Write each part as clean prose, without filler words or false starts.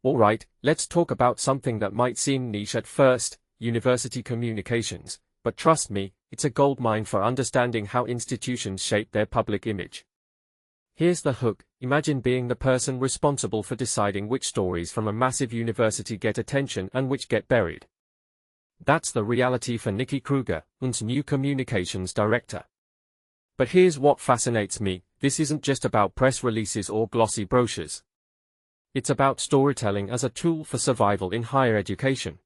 Alright, let's talk about something that might seem niche at first, university communications, but trust me, it's a goldmine for understanding how institutions shape their public image. Here's the hook: imagine being the person responsible for deciding which stories from a massive university get attention and which get buried. That's the reality for Nikki Krueger, UND's new communications director. But here's what fascinates me: this isn't just about press releases or glossy brochures. It's about storytelling as a tool for survival in higher education.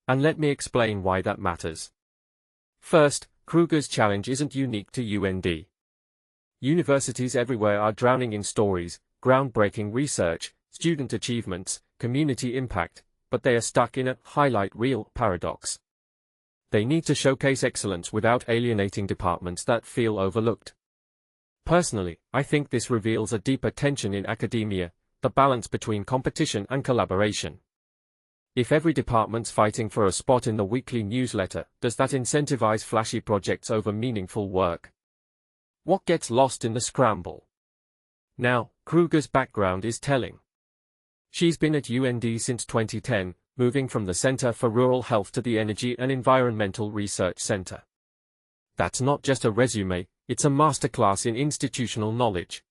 And let me explain why that matters. First, Krueger's challenge isn't unique to UND. Universities everywhere are drowning in stories, groundbreaking research, student achievements, community impact, but they are stuck in a highlight reel paradox. They need to showcase excellence without alienating departments that feel overlooked. Personally, I think this reveals a deeper tension in academia: the balance between competition and collaboration. If every department's fighting for a spot in the weekly newsletter, does that incentivize flashy projects over meaningful work? What gets lost in the scramble? Now, Krueger's background is telling. She's been at UND since 2010, moving from the Center for Rural Health to the Energy and Environmental Research Center. That's not just a resume, it's a masterclass in institutional knowledge.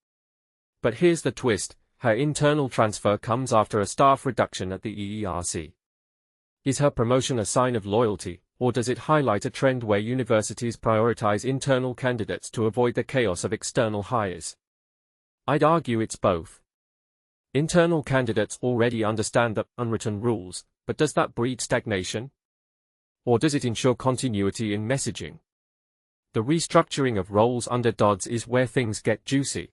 But here's the twist: her internal transfer comes after a staff reduction at the EERC. Is her promotion a sign of loyalty, or does it highlight a trend where universities prioritize internal candidates to avoid the chaos of external hires? I'd argue it's both. Internal candidates already understand the unwritten rules, but does that breed stagnation? Or does it ensure continuity in messaging? The restructuring of roles under Dodds is where things get juicy.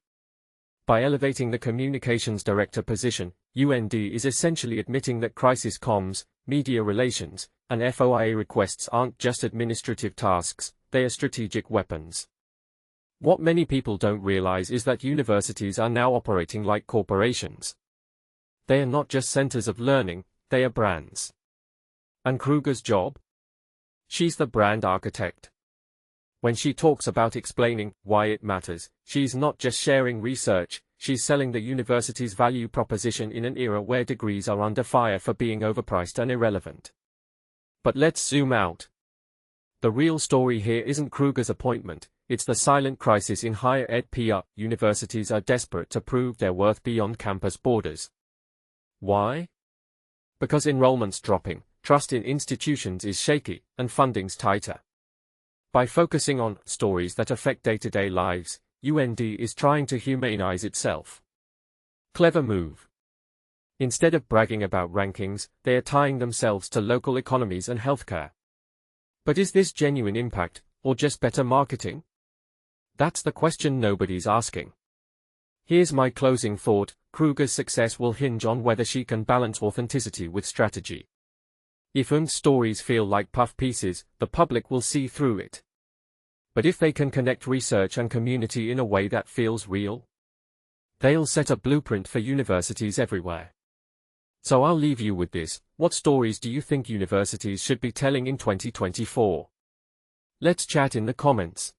By elevating the communications director position, UND is essentially admitting that crisis comms, media relations, and FOIA requests aren't just administrative tasks, they are strategic weapons. What many people don't realize is that universities are now operating like corporations. They are not just centers of learning, they are brands. And Krueger's job? She's the brand architect. When she talks about explaining why it matters, she's not just sharing research, she's selling the university's value proposition in an era where degrees are under fire for being overpriced and irrelevant. But let's zoom out. The real story here isn't Krueger's appointment, it's the silent crisis in higher ed PR. Universities are desperate to prove their worth beyond campus borders. Why? Because enrollment's dropping, trust in institutions is shaky, and funding's tighter. By focusing on stories that affect day-to-day lives, UND is trying to humanize itself. Clever move. Instead of bragging about rankings, they are tying themselves to local economies and healthcare. But is this genuine impact, or just better marketing? That's the question nobody's asking. Here's my closing thought: Krueger's success will hinge on whether she can balance authenticity with strategy. If UND's stories feel like puff pieces, the public will see through it. But if they can connect research and community in a way that feels real, they'll set a blueprint for universities everywhere. So I'll leave you with this: what stories do you think universities should be telling in 2024? Let's chat in the comments.